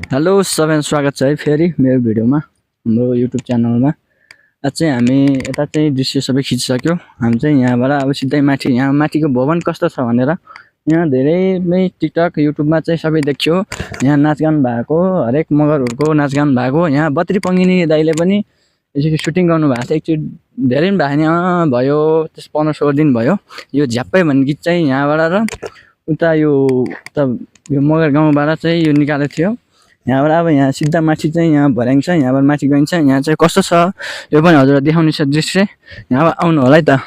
Hello सबैलाई स्वागत छ है फेरि मेरो भिडियोमा हाम्रो युट्युब च्यानलमा। आज चाहिँ हामी यता चाहिँ दृश्य सबै खिचिसक्यो। हामी चाहिँ यहाँबाट अब सिधै माथि यहाँ माथिको भवन कस्तो छ भनेर यहाँ धेरै नै टिकटक युट्युबमा चाहिँ सबै देखियो। यहाँ नाचगान भएको, हरेक मगरहरूको नाचगान भएको। यहाँ बद्री पङ्गिनी दाइले पनि यसरी सुटिङ गर्नु भएको छ। एकचोटि धेरै पनि भएको नि भयो, त्यस 15-16 दिन भयो। यो झ्याप्पै भन्ने गीत चाहिँ यहाँबाट र उता यो मगर गाउँबाट चाहिँ यो निकालेको थियो। यहाँबाट अब यहाँ सिधा माथि चाहिँ यहाँ भर्याङ छ, यहाँबाट माथि गइन्छ। यहाँ चाहिँ कस्तो छ यो पनि हजुरलाई देखाउने छ दृश्य। यहाँ आउनु होला है त।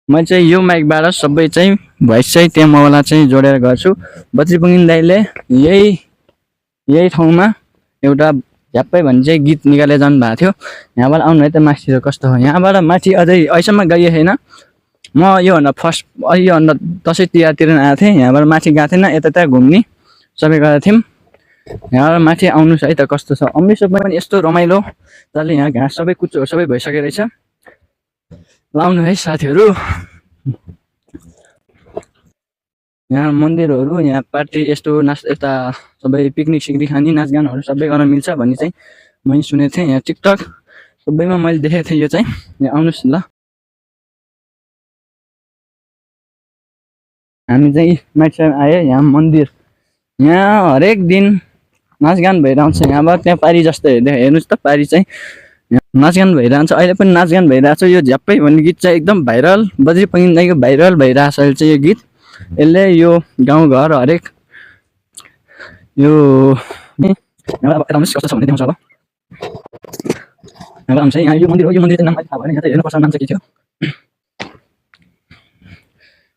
मैले चाहिँ यो माइकबाट सबै चाहिँ भोइस चाहिँ त्यहाँ मोबाइलमा चाहिँ जोडेर गर्छु। बद्री पङ्गिनी दाइले यही ठाउँमा एउटा झ्याप्पै भन्ने चाहिँ गीत निकालेर जानु भएको थियो। यहाँबाट आउनु है त माथि कस्तो हो। यहाँबाट माथि अझै अहिलेसम्म गइए छैन। म योभन्दा फर्स्ट योभन्दा दसैँ तिहारतिर आएको थिएँ। यहाँबाट माथि गएको थिएन, यता घुम्ने सबै गएको थियौँ। यहाँ माथि आउनुहोस् है त कस्तो छ। अमृतसरमा पनि यस्तो रमाइलो जसले यहाँ घाँस सबै कुचोहरू सबै भइसकेको रहेछ। लाउनु है साथीहरू। यहाँ मन्दिरहरू, यहाँ पार्टी यस्तो यता सबै पिकनिक सिकनिक खाने नाचगानहरू सबै गर्न मिल्छ भन्ने चाहिँ मैले सुनेको थिएँ। यहाँ टिकटक सबैमा मैले देखेको थिएँ। यो चाहिँ यहाँ आउनुहोस् ल। हामी चाहिँ माथि आयो। यहाँ मन्दिर, यहाँ हरेक दिन नाचगान भइरहन्छ। यहाँबाट त्यहाँ पारी जस्तो हेर्नुहोस् त, पारी चाहिँ नाचगान भइरहन्छ। अहिले पनि नाचगान भइरहेको छ। यो झ्याप्पै भन्ने गीत चाहिँ एकदम भाइरल, बद्री पङ्गिनी दाइको भाइरल भइरहेको छ अहिले चाहिँ यो गीत। यसले यो गाउँघर हरेक यो कस्तो छ भन्ने देखाउँछ। अब यहाँ यो मन्दिर हो। यो मन्दिर चाहिँ नाम थाहा भएन, यहाँ त हेर्नुपर्छ नाम चाहिँ के थियो।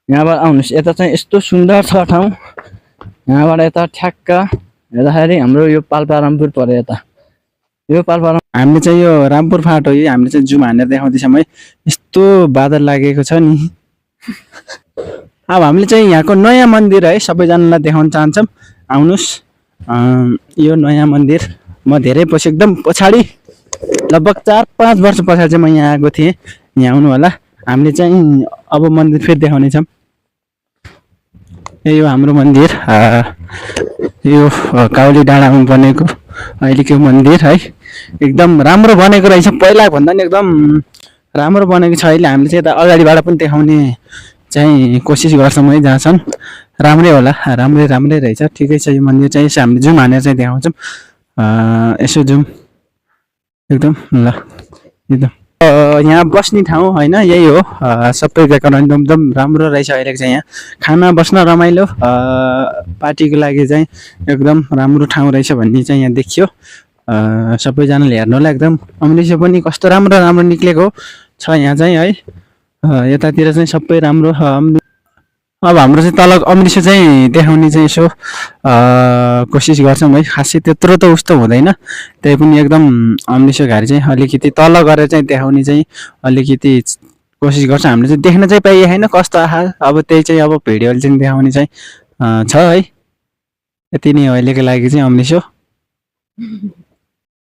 यहाँबाट आउनुहोस्। यता चाहिँ यस्तो सुन्दर छ ठाउँ। यहाँबाट यता ठ्याक्क हेर्दाखेरि हाम्रो यो पाल्पा रामपुर पऱ्यो। यता यो पाल्पा हामीले चाहिँ यो रामपुर फाँट हो। यो हामीले चाहिँ जुम हानेर देखाउँदैछौँ है। यस्तो बादल लागेको छ नि। अब हामीले चाहिँ यहाँको नयाँ मन्दिर है सबैजनालाई देखाउन चाहन्छौँ। आउनुहोस्। यो नयाँ मन्दिर म धेरै पछि एकदम पछाडि लगभग 4-5 वर्ष पछाडि चाहिँ म यहाँ आएको थिएँ। यहाँ आउनु होला। हामीले चाहिँ अब मन्दिर फेरि देखाउनेछौँ। यो हाम्रो मन्दिर, यो काउली डाँडामा बनेको अहिलेको मन्दिर है। एकदम राम्रो बनेको रहेछ। पहिला भन्दा नि एकदम राम्रो बनेको छ। अहिले हामीले चाहिँ यता अगाडिबाट पनि देखाउने चाहिँ कोसिस गर्छौँ है। जहाँ छन् राम्रै होला, राम्रै रहेछ। ठिकै छ यो मन्दिर चाहिँ। यसो हामीले जुम हानेर चाहिँ देखाउँछौँ। यसो जुम एकदम ल। एकदम यहाँ बस्ने ठाउँ होइन, यही हो सबै डेकोरेसन एकदम राम्रो रहेछ। अहिले चाहिँ यहाँ खाना बस्न रमाइलो, पार्टीको लागि चाहिँ एकदम राम्रो ठाउँ रहेछ भन्ने चाहिँ यहाँ देखियो। सबैजनाले हेर्नु होला। एकदम अमृतसर पनि कस्तो राम्रो निक्लेको छ यहाँ चाहिँ है। यतातिर चाहिँ सबै राम्रो। अब हाम्रो चाहिँ तल अमृतसर चाहिँ देखाउने चाहिँ यसो कोसिस गर्छौँ है। खासै त्यत्रो त उस्तो हुँदैन, त्यही पनि एकदम अमृतसर घारी चाहिँ अलिकति तल गरेर चाहिँ देखाउने चाहिँ अलिकति कोसिस गर्छ। हामीले चाहिँ देख्न चाहिँ पाइए होइन कस्तो आहा। अब त्यही चाहिँ अब भिडियोले चाहिँ देखाउने चाहिँ छ है। यति नै हो अहिलेको लागि चाहिँ अमृतसर।